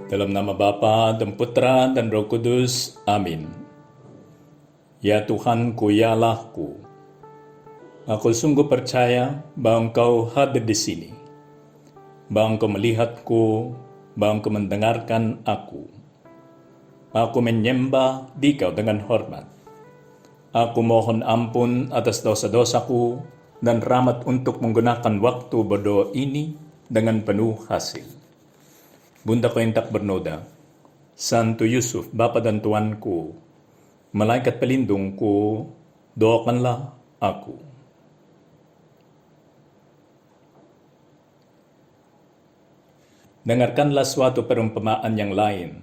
Dalam nama Bapa dan Putra dan Roh Kudus. Amin. Ya Tuhanku, ya Allahku, aku sungguh percaya bahwa Engkau hadir di sini, bahwa Engkau melihatku, bahwa Engkau mendengarkan aku. Aku menyembah Dikau dengan hormat. Aku mohon ampun atas dosa-dosaku dan rahmat untuk menggunakan waktu berdoa ini dengan penuh hasil. Bunda ko yang tak bernoda, Santo Yusuf, Bapa dan Tuanku, malaikat pelindungku, doakanlah aku. Dengarkanlah suatu perumpamaan yang lain.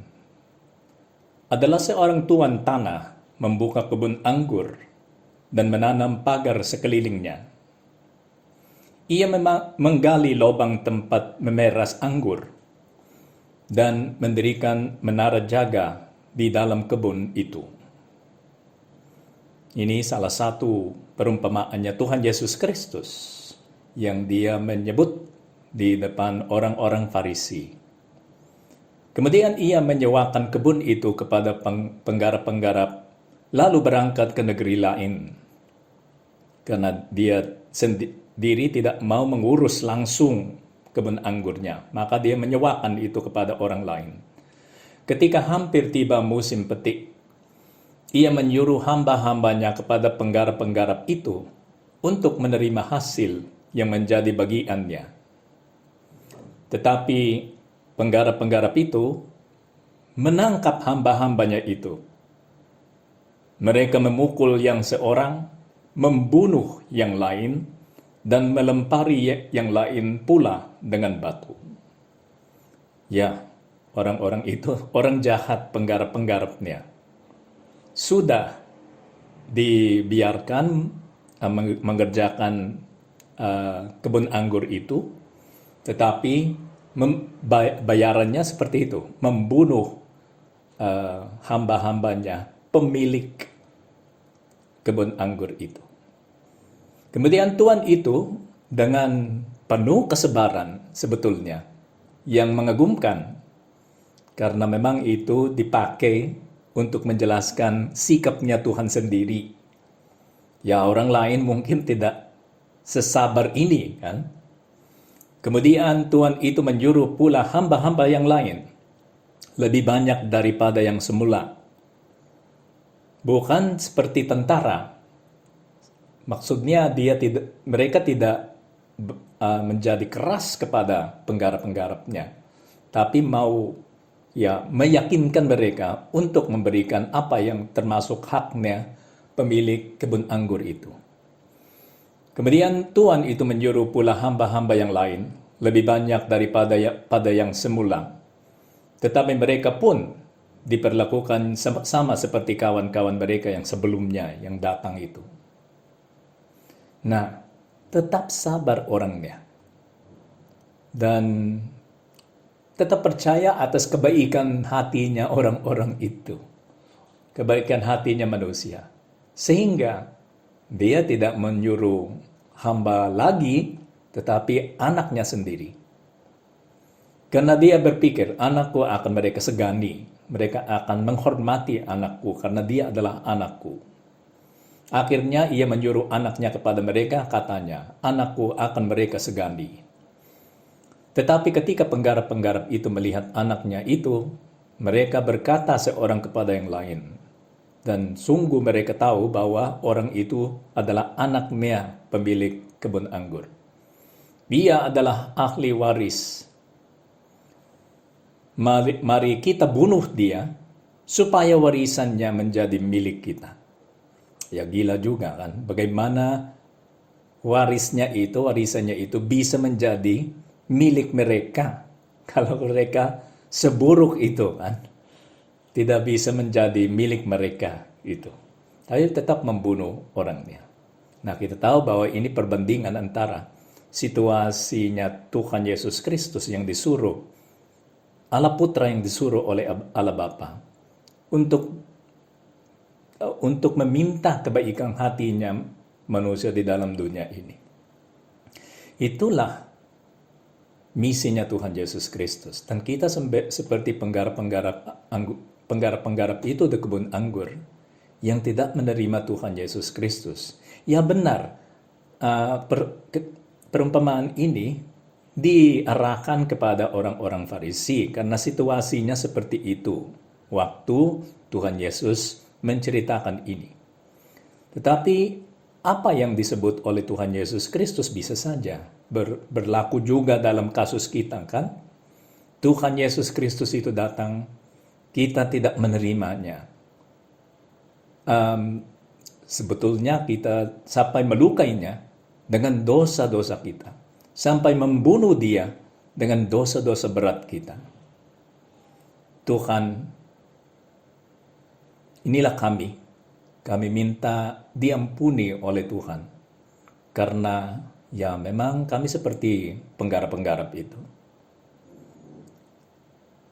Adalah seorang tuan tanah membuka kebun anggur dan menanam pagar sekelilingnya. Ia menggali lubang tempat memeras anggur dan mendirikan menara jaga di dalam kebun itu. Ini salah satu perumpamaannya Tuhan Yesus Kristus yang dia menyebut di depan orang-orang Farisi. Kemudian ia menyewakan kebun itu kepada penggarap-penggarap, lalu berangkat ke negeri lain. Karena dia sendiri tidak mau mengurus langsung kebun anggurnya, maka dia menyewakan itu kepada orang lain. Ketika hampir tiba musim petik, ia menyuruh hamba-hambanya kepada penggarap-penggarap itu untuk menerima hasil yang menjadi bagiannya. Tetapi penggarap-penggarap itu menangkap hamba-hambanya itu. Mereka memukul yang seorang, membunuh yang lain, dan melempari yang lain pula dengan batu. Ya, orang-orang itu orang jahat, penggarap-penggarapnya. Sudah dibiarkan mengerjakan kebun anggur itu, tetapi bayarannya seperti itu, membunuh hamba-hambanya, pemilik kebun anggur itu. Kemudian Tuhan itu dengan penuh kesabaran sebetulnya yang mengagumkan, karena memang itu dipakai untuk menjelaskan sikapnya Tuhan sendiri. Ya, orang lain mungkin tidak sesabar ini kan. Kemudian Tuhan itu menyuruh pula hamba-hamba yang lain lebih banyak daripada yang semula. Bukan seperti tentara. Maksudnya mereka tidak menjadi keras kepada penggarap-penggarapnya, tapi mau meyakinkan mereka untuk memberikan apa yang termasuk haknya pemilik kebun anggur itu. Kemudian Tuhan itu menyuruh pula hamba-hamba yang lain lebih banyak daripada yang semula. Tetapi mereka pun diperlakukan sama seperti kawan-kawan mereka yang sebelumnya yang datang itu. Nah, tetap sabar orangnya. Dan tetap percaya atas kebaikan hatinya orang-orang itu. Kebaikan hatinya manusia. Sehingga dia tidak menyuruh hamba lagi, tetapi anaknya sendiri. Karena dia berpikir, anakku akan mereka segani. Mereka akan menghormati anakku karena dia adalah anakku. Akhirnya ia menyuruh anaknya kepada mereka, katanya, anakku akan mereka segani. Tetapi ketika penggarap-penggarap itu melihat anaknya itu, mereka berkata seorang kepada yang lain. Dan sungguh mereka tahu bahwa orang itu adalah anaknya pemilik kebun anggur. Dia adalah ahli waris. Mari kita bunuh dia, supaya warisannya menjadi milik kita. Ya gila juga kan, bagaimana warisannya itu bisa menjadi milik mereka. Kalau mereka seburuk itu kan, tidak bisa menjadi milik mereka itu. Tapi tetap membunuh orangnya. Nah, kita tahu bahwa ini perbandingan antara situasinya Tuhan Yesus Kristus yang disuruh, Allah Putra yang disuruh oleh Allah Bapa untuk meminta kebaikan hatinya manusia di dalam dunia ini. Itulah misinya Tuhan Yesus Kristus. Dan kita seperti penggarap-penggarap itu di kebun anggur yang tidak menerima Tuhan Yesus Kristus. Ya benar, perumpamaan ini diarahkan kepada orang-orang Farisi karena situasinya seperti itu waktu Tuhan Yesus menceritakan ini. Tetapi apa yang disebut oleh Tuhan Yesus Kristus bisa saja berlaku juga dalam kasus kita, kan? Tuhan Yesus Kristus itu datang, kita tidak menerimanya. Sebetulnya kita sampai melukainya dengan dosa-dosa kita, sampai membunuh dia dengan dosa-dosa berat kita. Tuhan, inilah kami minta diampuni oleh Tuhan, karena ya memang kami seperti penggarap-penggarap itu.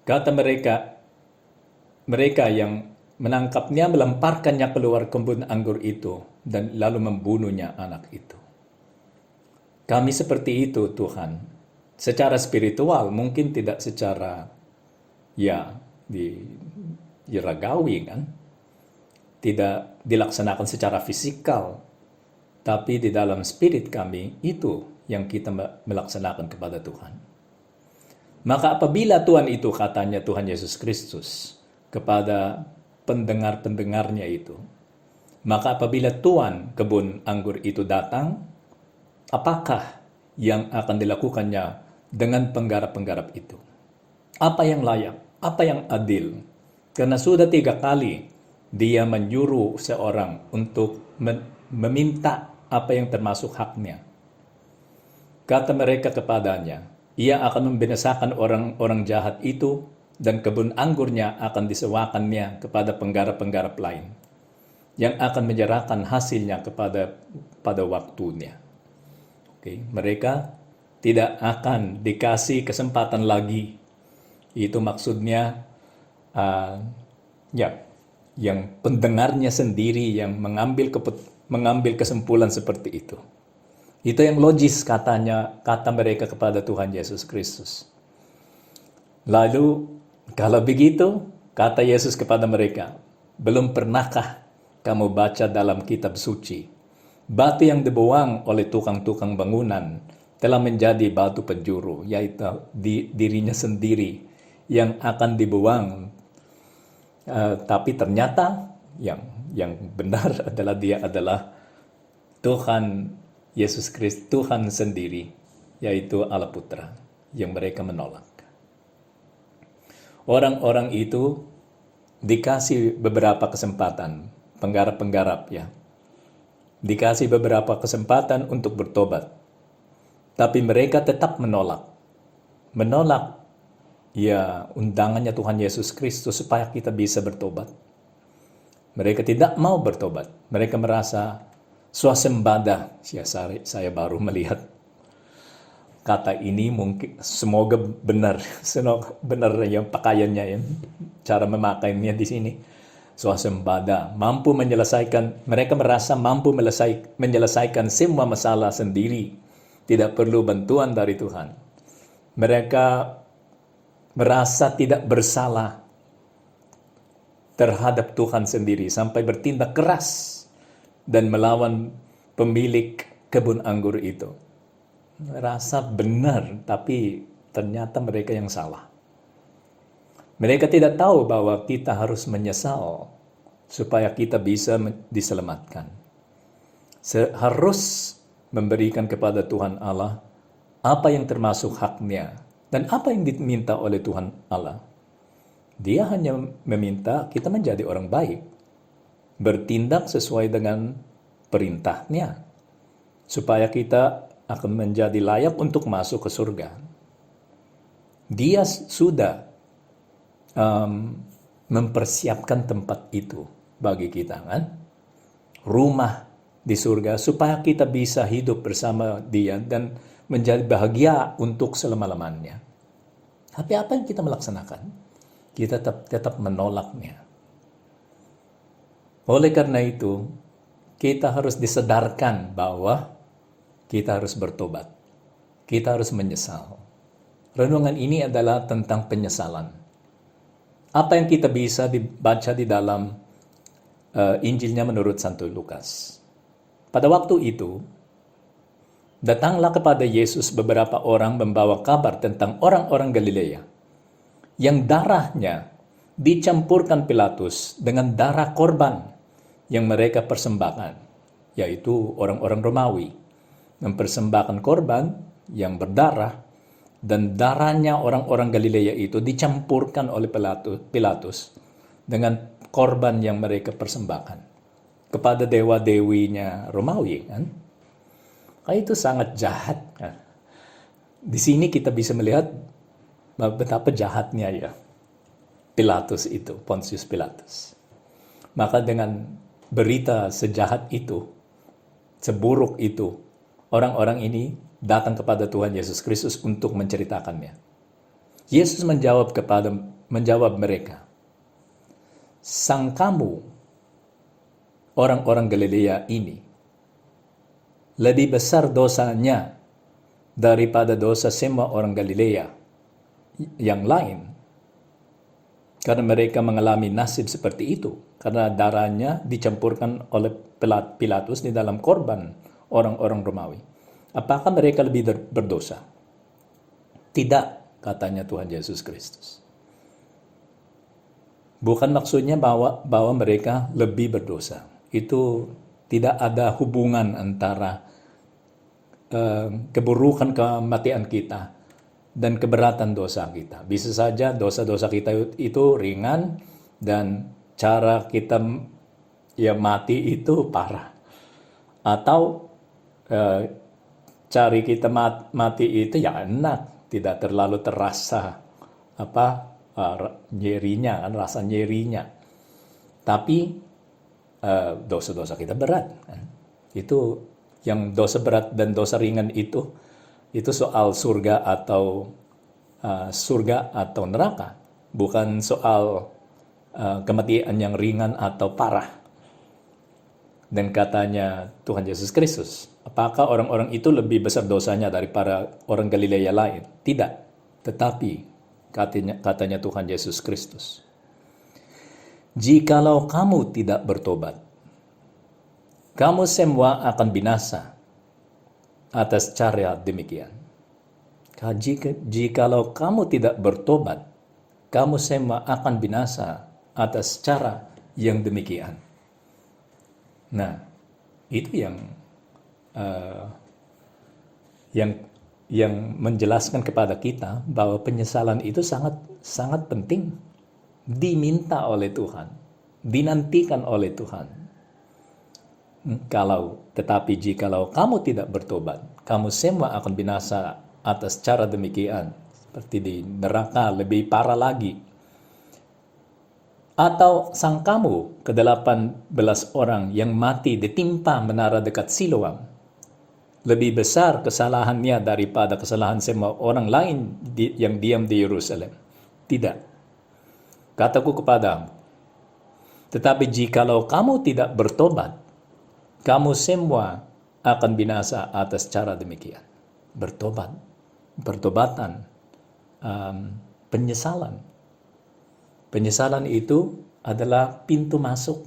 Kata mereka yang menangkapnya, melemparkannya keluar kebun anggur itu, dan lalu membunuhnya anak itu. Kami seperti itu, Tuhan. Secara spiritual, mungkin tidak secara diragawi, kan? Tidak dilaksanakan secara fisikal, tapi di dalam spirit kami, itu yang kita melaksanakan kepada Tuhan. Maka apabila Tuhan itu, katanya Tuhan Yesus Kristus kepada pendengar-pendengarnya itu, maka apabila Tuhan kebun anggur itu datang, apakah yang akan dilakukannya dengan penggarap-penggarap itu? Apa yang layak? Apa yang adil? Karena sudah 3 kali dia menyuruh seorang untuk meminta apa yang termasuk haknya. Kata mereka kepadanya, ia akan membinasakan orang-orang jahat itu, dan kebun anggurnya akan disewakannya kepada penggarap-penggarap lain yang akan menyerahkan hasilnya pada waktunya. Mereka tidak akan dikasih kesempatan lagi. Itu maksudnya yang pendengarnya sendiri yang mengambil kesimpulan seperti itu. Itu yang logis kata mereka kepada Tuhan Yesus Kristus. Lalu kalau begitu, kata Yesus kepada mereka, belum pernahkah kamu baca dalam kitab suci, batu yang dibuang oleh tukang-tukang bangunan telah menjadi batu penjuru, yaitu dirinya sendiri yang akan dibuang. Tapi ternyata yang benar adalah dia adalah Tuhan Yesus Kristus, Tuhan sendiri, yaitu Allah Putra, yang mereka menolak. Orang-orang itu dikasih beberapa kesempatan, penggarap-penggarap dikasih beberapa kesempatan untuk bertobat, tapi mereka tetap menolak undangannya Tuhan Yesus Kristus supaya kita bisa bertobat. Mereka tidak mau bertobat. Mereka merasa swasembada. Saya baru melihat kata ini, mungkin semoga benar yang pakaiannya, cara memakainya di sini. Swasembada, mereka merasa mampu menyelesaikan semua masalah sendiri, tidak perlu bantuan dari Tuhan. Mereka merasa tidak bersalah terhadap Tuhan sendiri sampai bertindak keras dan melawan pemilik kebun anggur itu. Merasa benar, tapi ternyata mereka yang salah. Mereka tidak tahu bahwa kita harus menyesal supaya kita bisa diselamatkan. Harus memberikan kepada Tuhan Allah apa yang termasuk haknya. Dan apa yang diminta oleh Tuhan Allah? Dia hanya meminta kita menjadi orang baik, bertindak sesuai dengan perintahnya, supaya kita akan menjadi layak untuk masuk ke surga. Dia sudah mempersiapkan tempat itu bagi kita, kan? Rumah di surga, supaya kita bisa hidup bersama Dia dan menjadi bahagia untuk selama-lamanya. Tapi apa yang kita melaksanakan? Kita tetap menolaknya. Oleh karena itu, kita harus disadarkan bahwa kita harus bertobat. Kita harus menyesal. Renungan ini adalah tentang penyesalan. Apa yang kita bisa dibaca di dalam Injilnya menurut Santo Lukas. Pada waktu itu, datanglah kepada Yesus beberapa orang membawa kabar tentang orang-orang Galilea yang darahnya dicampurkan Pilatus dengan darah korban yang mereka persembahkan, yaitu orang-orang Romawi mempersembahkan korban yang berdarah, dan darahnya orang-orang Galilea itu dicampurkan oleh Pilatus dengan korban yang mereka persembahkan kepada dewa-dewinya Romawi, kan? Itu sangat jahat. Di sini kita bisa melihat betapa jahatnya ya Pilatus itu, Pontius Pilatus. Maka dengan berita sejahat itu, seburuk itu, orang-orang ini datang kepada Tuhan Yesus Kristus untuk menceritakannya. Yesus menjawab mereka, "Sang kamu, orang-orang Galilea ini, lebih besar dosanya daripada dosa semua orang Galilea yang lain, karena mereka mengalami nasib seperti itu, karena darahnya dicampurkan oleh Pilatus di dalam korban orang-orang Romawi. Apakah mereka lebih berdosa? Tidak," katanya Tuhan Yesus Kristus. Bukan maksudnya bahwa mereka lebih berdosa. Itu tidak ada hubungan antara keburukan kematian kita dan keberatan dosa kita. Bisa saja dosa-dosa kita itu ringan dan cara kita mati itu parah. Atau cari kita mati itu ya enak, tidak terlalu terasa nyerinya, kan, rasa nyerinya. Tapi dosa-dosa kita berat, kan? Itu yang dosa berat dan dosa ringan itu soal surga atau neraka, bukan soal kematian yang ringan atau parah. Dan katanya Tuhan Yesus Kristus, apakah orang-orang itu lebih besar dosanya daripada orang Galilea lain? Tidak. Tetapi katanya Tuhan Yesus Kristus, "Jikalau kamu tidak bertobat, kamu semua akan binasa atas cara demikian." Jikalau kamu tidak bertobat, kamu semua akan binasa atas cara yang demikian. Nah, itu yang menjelaskan kepada kita bahwa penyesalan itu sangat sangat penting, diminta oleh Tuhan, dinantikan oleh Tuhan. Tetapi jikalau kamu tidak bertobat, kamu semua akan binasa atas cara demikian, seperti di neraka lebih parah lagi. Atau sang kamu ke-18 orang yang mati ditimpa menara dekat Siloam, lebih besar kesalahannya daripada kesalahan semua orang lain yang diam di Yerusalem? Tidak. Kataku kepadamu, tetapi jikalau kamu tidak bertobat, kamu semua akan binasa atas cara demikian. Bertobatan, penyesalan. Penyesalan itu adalah pintu masuk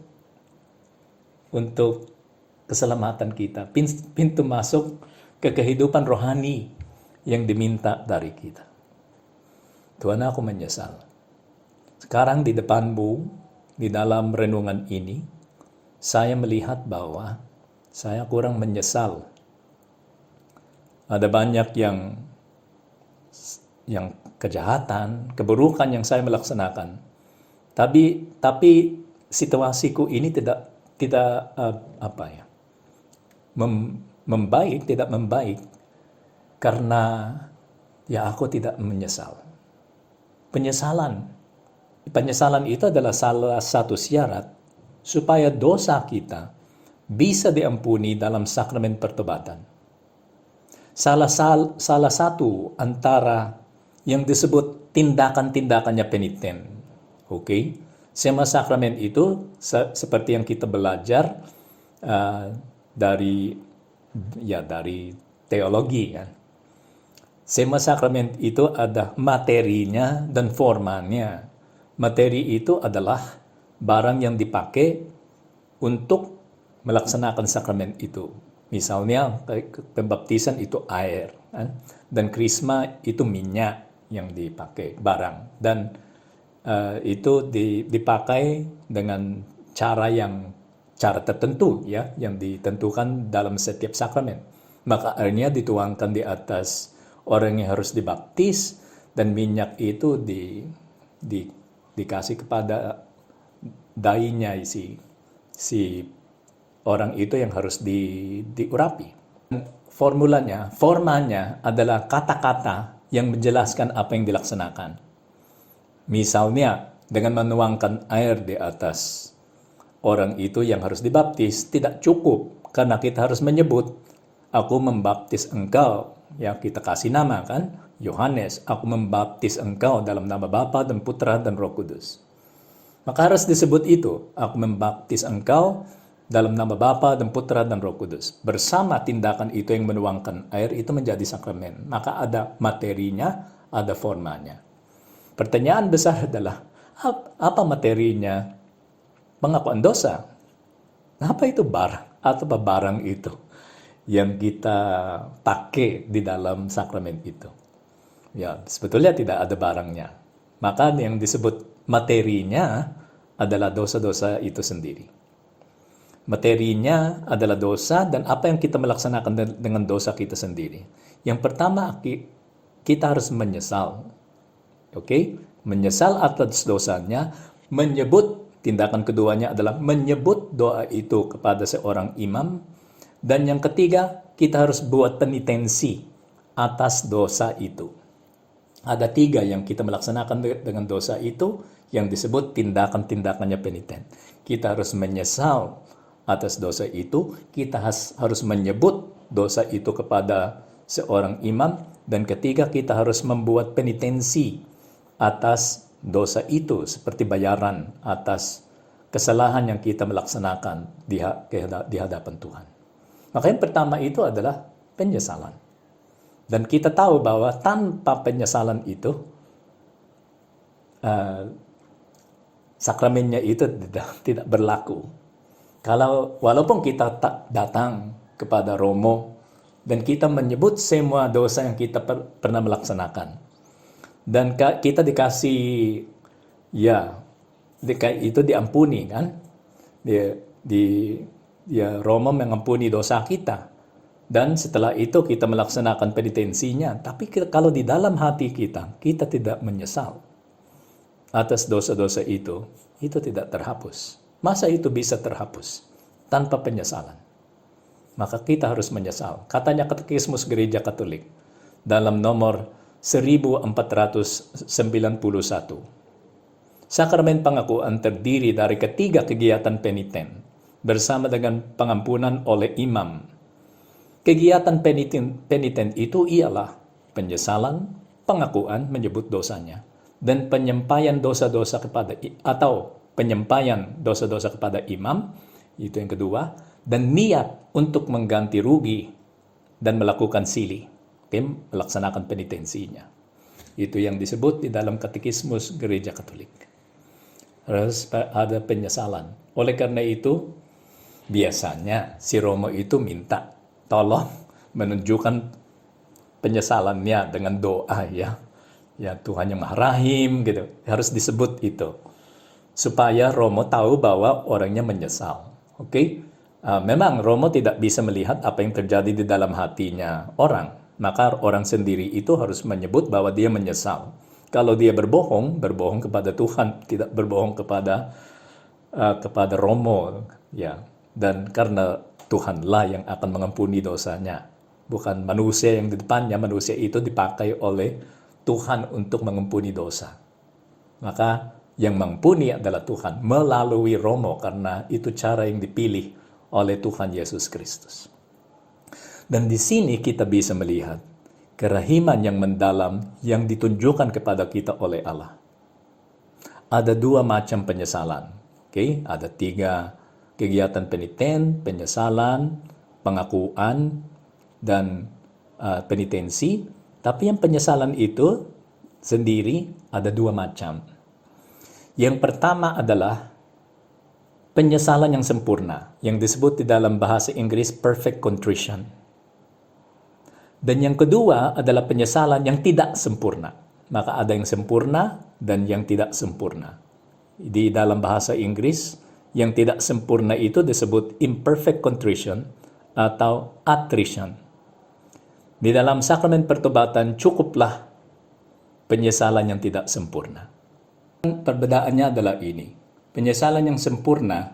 untuk keselamatan kita, pintu masuk ke kehidupan rohani yang diminta dari kita. Tuhan, aku menyesal. Sekarang di depanmu, di dalam renungan ini, saya melihat bahwa saya kurang menyesal. Ada banyak yang kejahatan, keburukan yang saya melaksanakan. Tapi situasiku ini tidak membaik karena aku tidak menyesal. Penyesalan itu adalah salah satu syarat supaya dosa kita bisa diampuni dalam sakramen pertobatan. Salah satu antara yang disebut tindakan-tindakannya peniten. Oke? Semua sakramen itu seperti yang kita belajar dari teologi, kan. Semua sakramen itu ada materinya dan formanya. Materi itu adalah barang yang dipakai untuk melaksanakan sakramen itu. Misalnya, pembaptisan itu air, kan? Dan krisma itu minyak yang dipakai, barang. Dan itu dipakai dengan cara tertentu, ya, yang ditentukan dalam setiap sakramen. Maka airnya dituangkan di atas orang yang harus dibaptis, dan minyak itu dikasih kepada dainya si orang itu yang harus diurapi. Formanya adalah kata-kata yang menjelaskan apa yang dilaksanakan. Misalnya, dengan menuangkan air di atas orang itu yang harus dibaptis, tidak cukup karena kita harus menyebut, aku membaptis engkau, ya kita kasih nama kan, Yohanes, aku membaptis engkau dalam nama Bapa dan Putra dan Roh Kudus. Maka harus disebut itu, aku membaptis engkau dalam nama Bapa dan Putra dan Roh Kudus. Bersama tindakan itu yang menuangkan air itu menjadi sakramen. Maka ada materinya, ada formanya. Pertanyaan besar adalah, apa materinya? Pengakuan dosa. Apa itu barang? Atau barang itu yang kita pakai di dalam sakramen itu? Ya, sebetulnya tidak ada barangnya. Maka yang disebut materinya adalah dosa-dosa itu sendiri. Materinya adalah dosa, dan apa yang kita melaksanakan dengan dosa kita sendiri. Yang pertama, kita harus menyesal. Oke? Menyesal atas dosanya, tindakan keduanya adalah menyebut doa itu kepada seorang imam, dan yang ketiga, kita harus buat penitensi atas dosa itu. Ada 3 yang kita melaksanakan dengan dosa itu, yang disebut tindakan-tindakannya peniten. Kita harus menyesal atas dosa itu, kita harus menyebut dosa itu kepada seorang imam, dan ketiga, kita harus membuat penitensi atas dosa itu, seperti bayaran atas kesalahan yang kita melaksanakan di hadapan Tuhan. Maka yang pertama itu adalah penyesalan. Dan kita tahu bahwa tanpa penyesalan itu, sakramennya itu tidak berlaku. Walaupun kita tak datang kepada Romo, dan kita menyebut semua dosa yang kita pernah melaksanakan, dan kita dikasih, itu diampuni kan, Romo mengampuni dosa kita, dan setelah itu kita melaksanakan penitensinya. Tapi kalau di dalam hati kita tidak menyesal atas dosa-dosa itu tidak terhapus. Masa itu bisa terhapus tanpa penyesalan? Maka kita harus menyesal. Katanya Katekismus Gereja Katolik dalam nomor 1491. Sakramen pengakuan terdiri dari ketiga kegiatan peniten bersama dengan pengampunan oleh imam. Kegiatan peniten itu ialah penyesalan, pengakuan, menyebut dosanya, dan penyampaian dosa-dosa kepada imam, itu yang kedua, dan niat untuk mengganti rugi dan melakukan sili. Melaksanakan penitensinya. Itu yang disebut di dalam Katekismus Gereja Katolik. Harus ada penyesalan. Oleh karena itu, biasanya si Romo itu minta tolong menunjukkan penyesalannya dengan doa, ya Tuhan yang Maha Rahim, gitu. Harus disebut itu supaya Romo tahu bahwa orangnya menyesal. Oke? Memang Romo tidak bisa melihat apa yang terjadi di dalam hatinya orang. Maka orang sendiri itu harus menyebut bahwa dia menyesal. Kalau dia berbohong kepada Tuhan, tidak berbohong kepada Romo, ya. Dan karena Tuhanlah yang akan mengampuni dosanya, bukan manusia yang di depannya. Manusia itu dipakai oleh Tuhan untuk mengampuni dosa. Maka yang mengampuni adalah Tuhan melalui Romo, karena itu cara yang dipilih oleh Tuhan Yesus Kristus. Dan di sini kita bisa melihat kerahiman yang mendalam yang ditunjukkan kepada kita oleh Allah. Ada 2 macam penyesalan. Ada 3 kegiatan peniten, penyesalan, pengakuan, dan penitensi. Tapi yang penyesalan itu sendiri ada dua macam. Yang pertama adalah penyesalan yang sempurna, yang disebut di dalam bahasa Inggris perfect contrition. Dan yang kedua adalah penyesalan yang tidak sempurna. Maka ada yang sempurna dan yang tidak sempurna. Di dalam bahasa Inggris, yang tidak sempurna itu disebut imperfect contrition atau attrition. Di dalam sakramen pertobatan cukuplah penyesalan yang tidak sempurna. Perbedaannya adalah ini. Penyesalan yang sempurna,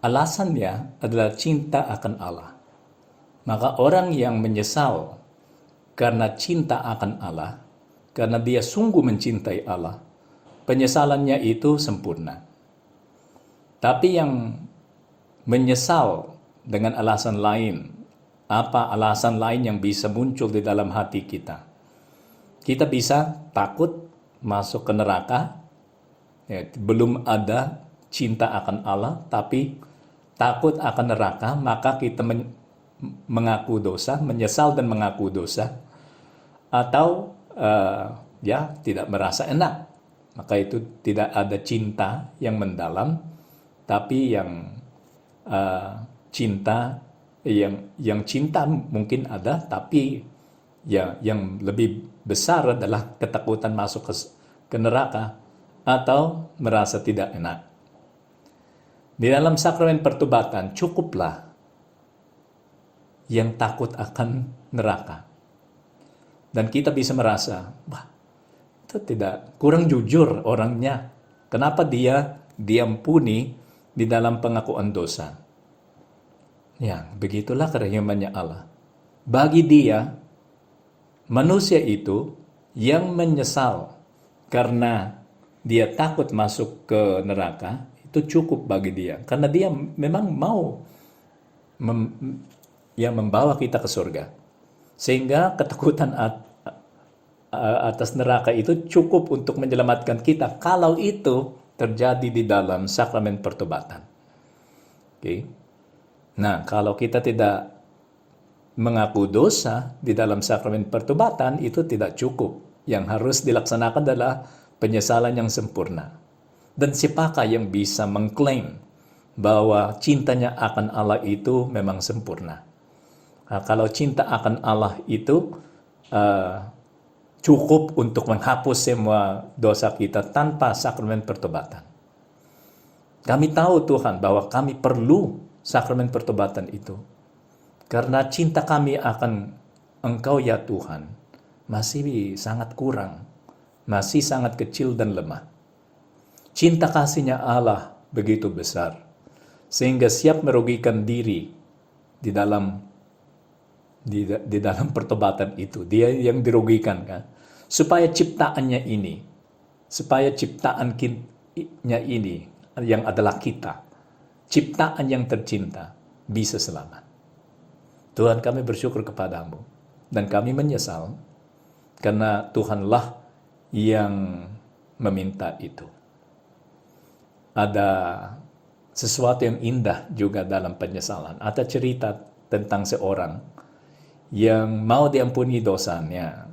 alasannya adalah cinta akan Allah. Maka orang yang menyesal karena cinta akan Allah, karena dia sungguh mencintai Allah, penyesalannya itu sempurna. Tapi yang menyesal dengan alasan lain, apa alasan lain yang bisa muncul di dalam hati kita? Kita bisa takut masuk ke neraka, ya, belum ada cinta akan Allah, tapi takut akan neraka, maka kita mengaku dosa, menyesal dan mengaku dosa, atau ya tidak merasa enak, maka itu tidak ada cinta yang mendalam, tapi yang cinta yang cinta mungkin ada, tapi ya yang lebih besar adalah ketakutan masuk ke neraka atau merasa tidak enak. Di dalam sakramen pertobatan cukuplah yang takut akan neraka. Dan kita bisa merasa, wah, itu tidak kurang jujur orangnya. Kenapa dia diampuni di dalam pengakuan dosa? Ya, begitulah kerahimannya Allah. Bagi dia, manusia itu yang menyesal karena dia takut masuk ke neraka, itu cukup bagi dia. Karena dia memang mau membawa kita ke surga. Sehingga ketakutan atas neraka itu cukup untuk menyelamatkan kita kalau itu terjadi di dalam sakramen pertobatan. Oke. Nah, kalau kita tidak mengaku dosa di dalam sakramen pertobatan, itu tidak cukup. Yang harus dilaksanakan adalah penyesalan yang sempurna. Dan siapakah yang bisa mengklaim bahwa cintanya akan Allah itu memang sempurna? Nah, kalau cinta akan Allah itu cukup untuk menghapus semua dosa kita tanpa sakramen pertobatan. Kami tahu Tuhan bahwa kami perlu sakramen pertobatan itu. Karena cinta kami akan Engkau ya Tuhan masih sangat kurang, masih sangat kecil dan lemah. Cinta kasihnya Allah begitu besar, sehingga siap merugikan diri di dalam pertobatan itu. Dia yang dirugikan kan, supaya ciptaannya ini, supaya ciptaannya ini yang adalah kita, ciptaan yang tercinta, bisa selamat. Tuhan, kami bersyukur kepadamu dan kami menyesal karena Tuhanlah yang meminta itu. Ada sesuatu yang indah juga dalam penyesalan. Ada cerita tentang seorang yang mau diampuni dosanya.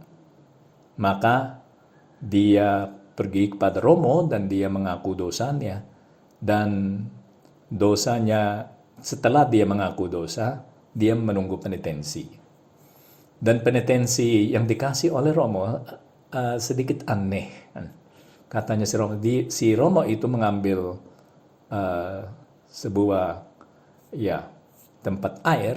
Maka dia pergi kepada Romo dan dia mengaku dosanya. Dan dosanya, setelah dia mengaku dosa, dia menunggu penitensi. Dan penitensi yang dikasih oleh Romo sedikit aneh. Katanya si Romo itu mengambil sebuah tempat air,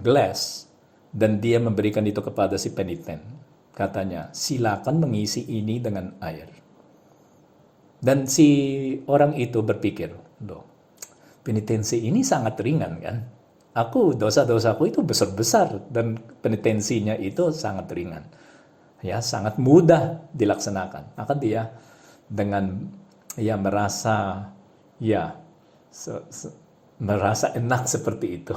gelas, dan dia memberikan itu kepada si peniten. Katanya, silakan mengisi ini dengan air. Dan si orang itu berpikir, loh, penitensi ini sangat ringan kan? Dosa-dosaku itu besar-besar dan penitensinya itu sangat ringan. Ya, sangat mudah dilaksanakan. Maka dia dengan merasa merasa enak seperti itu.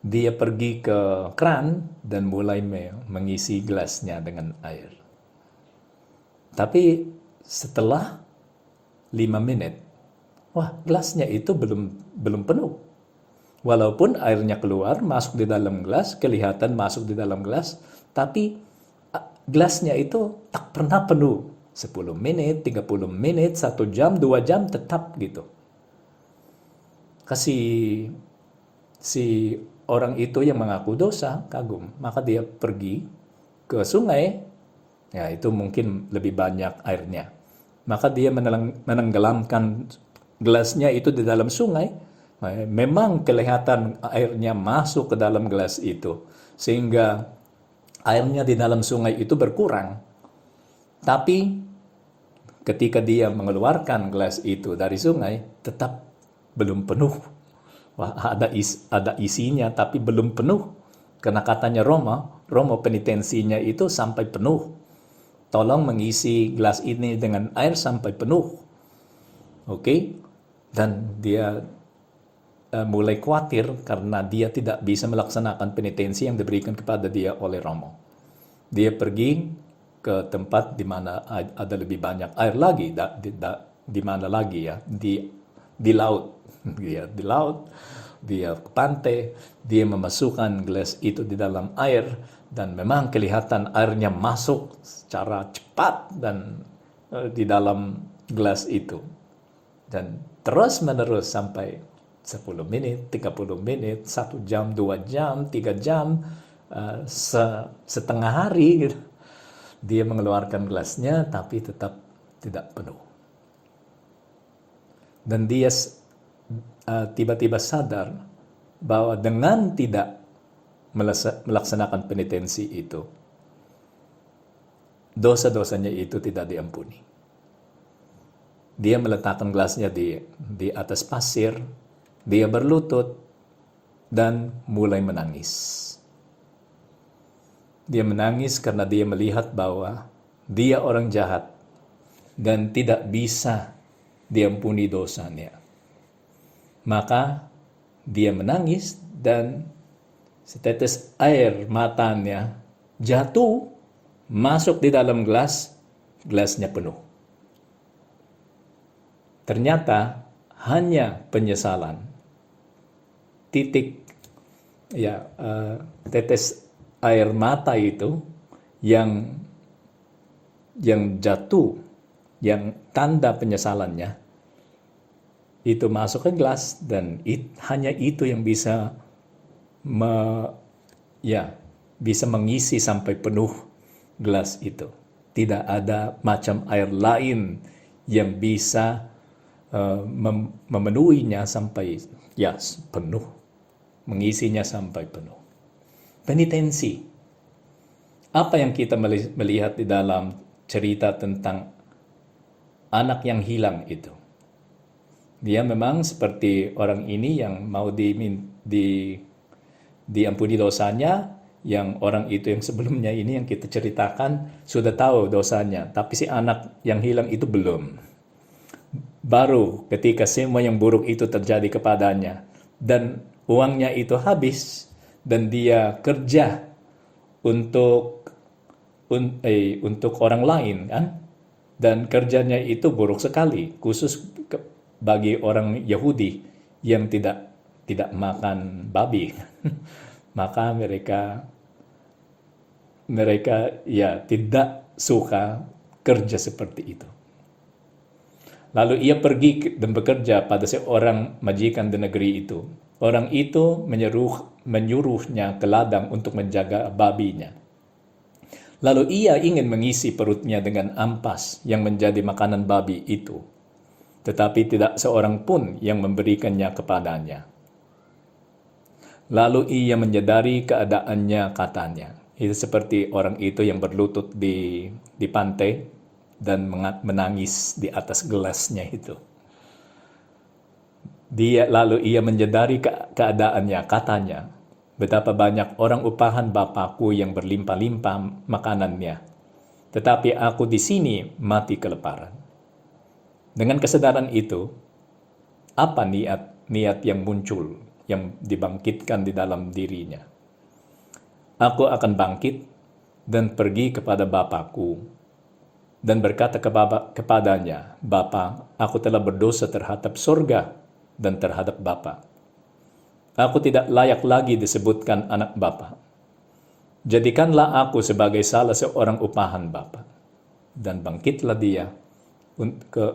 Dia pergi ke keran dan mulai mengisi gelasnya dengan air. Tapi setelah 5 menit, wah, gelasnya itu belum penuh. Walaupun airnya keluar, masuk di dalam gelas, kelihatan masuk di dalam gelas, tapi gelasnya itu tak pernah penuh. 10 menit, 30 menit, 1 jam, 2 jam, tetap gitu. Kasi si orang itu yang mengaku dosa, kagum, maka dia pergi ke sungai, ya itu mungkin lebih banyak airnya. Maka dia menenggelamkan gelasnya itu di dalam sungai. Memang kelihatan airnya masuk ke dalam gelas itu, sehingga airnya di dalam sungai itu berkurang. Tapi ketika dia mengeluarkan gelas itu dari sungai, tetap belum penuh. Wah, ada isinya, tapi belum penuh. Karena katanya Roma penitensinya itu sampai penuh. Tolong mengisi gelas ini dengan air sampai penuh. Oke? Dan dia mulai khawatir karena dia tidak bisa melaksanakan penitensi yang diberikan kepada dia oleh Romo. Dia pergi ke tempat di mana ada lebih banyak air lagi, di mana lagi ya, di laut. Dia di laut, dia ke pantai, dia memasukkan gelas itu di dalam air, dan memang kelihatan airnya masuk secara cepat dan di dalam gelas itu. Dan terus menerus sampai 10 menit, 30 menit, 1 jam, 2 jam, 3 jam, setengah hari gitu. Dia mengeluarkan gelasnya tapi tetap tidak penuh. Dan dia tiba-tiba sadar bahwa dengan tidak melaksanakan penitensi itu, dosa-dosanya itu tidak diampuni. Dia meletakkan gelasnya di atas pasir, dia berlutut dan mulai menangis. Dia menangis karena dia melihat bahwa dia orang jahat dan tidak bisa diampuni dosanya. Maka dia menangis dan setetes air matanya jatuh, masuk di dalam gelas, gelasnya penuh. Ternyata hanya penyesalan. Tetes air mata itu yang jatuh, yang tanda penyesalannya itu masuk ke gelas, dan hanya itu yang bisa bisa mengisi sampai penuh gelas itu. Tidak ada macam air lain yang bisa memenuhinya sampai penuh, mengisinya sampai penuh. Penitensi. Apa yang kita melihat di dalam cerita tentang anak yang hilang itu? Dia memang seperti orang ini yang mau diampuni dosanya, yang orang itu yang sebelumnya ini yang kita ceritakan sudah tahu dosanya, tapi si anak yang hilang itu belum. Baru ketika semua yang buruk itu terjadi kepadanya dan uangnya itu habis dan dia kerja untuk orang lain kan, dan kerjanya itu buruk sekali, khusus bagi orang Yahudi yang tidak makan babi. Maka mereka tidak suka kerja seperti itu. Lalu ia pergi dan bekerja pada seorang majikan di negeri itu. Orang itu menyuruhnya ke ladang untuk menjaga babinya. Lalu ia ingin mengisi perutnya dengan ampas yang menjadi makanan babi itu. Tetapi tidak seorang pun yang memberikannya kepadanya. Lalu ia menyadari keadaannya, katanya. Itu seperti orang itu yang berlutut di pantai dan menangis di atas gelasnya itu. Lalu ia menyadari keadaannya, katanya, betapa banyak orang upahan Bapakku yang berlimpah-limpah makanannya, tetapi aku di sini mati kelaparan. Dengan kesadaran itu, apa niat yang muncul, yang dibangkitkan di dalam dirinya? Aku akan bangkit dan pergi kepada Bapakku dan berkata kepadanya, Bapa, aku telah berdosa terhadap sorga dan terhadap Bapa. Aku tidak layak lagi disebutkan anak Bapa. Jadikanlah aku sebagai salah seorang upahan Bapa. Dan bangkitlah dia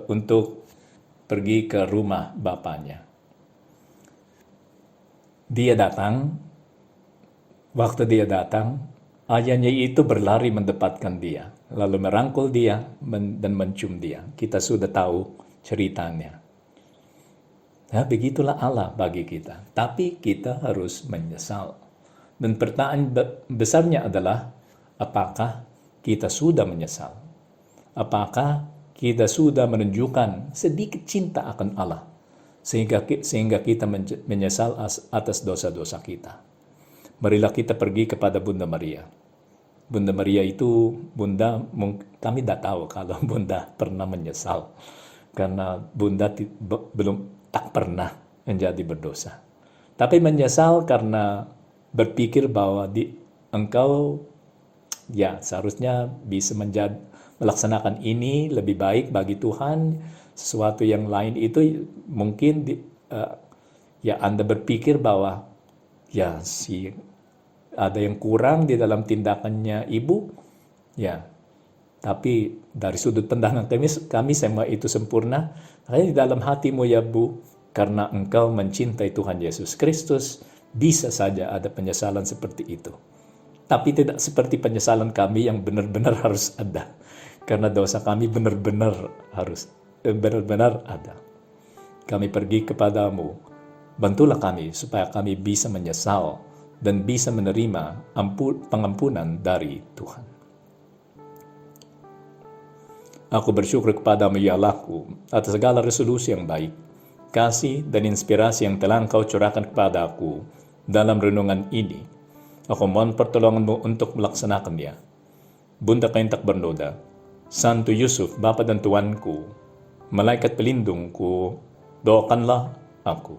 untuk pergi ke rumah bapaknya. Waktu dia datang, ayahnya itu berlari mendapatkan dia, lalu merangkul dia dan mencium dia. Kita sudah tahu ceritanya. Nah, begitulah Allah bagi kita. Tapi kita harus menyesal. Dan pertanyaan besarnya adalah, apakah kita sudah menyesal? Apakah kita sudah menunjukkan sedikit cinta akan Allah sehingga kita menyesal atas dosa-dosa kita? Marilah kita pergi kepada Bunda Maria. Bunda Maria itu, kami tidak tahu kalau Bunda pernah menyesal. Karena Bunda tak pernah menjadi berdosa. Tapi menyesal karena berpikir bahwa engkau seharusnya bisa melaksanakan ini lebih baik bagi Tuhan. Sesuatu yang lain itu mungkin Anda berpikir bahwa ada yang kurang di dalam tindakannya ibu, tapi dari sudut pandangan kami semua itu sempurna. Hanya di dalam hatimu ya Bu, karena engkau mencintai Tuhan Yesus Kristus, bisa saja ada penyesalan seperti itu. Tapi tidak seperti penyesalan kami yang benar-benar harus ada. Karena dosa kami benar-benar ada. Kami pergi kepadamu, bantulah kami supaya kami bisa menyesal dan bisa menerima pengampunan dari Tuhan. Aku bersyukur kepadamu ya Allahku atas segala resolusi yang baik, kasih dan inspirasi yang telah Engkau curahkan kepada aku dalam renungan ini. Aku mohon pertolonganmu untuk melaksanakannya. Bunda Kain tak bernoda, Santo Yusuf, Bapa dan Tuanku, malaikat pelindungku, doakanlah aku.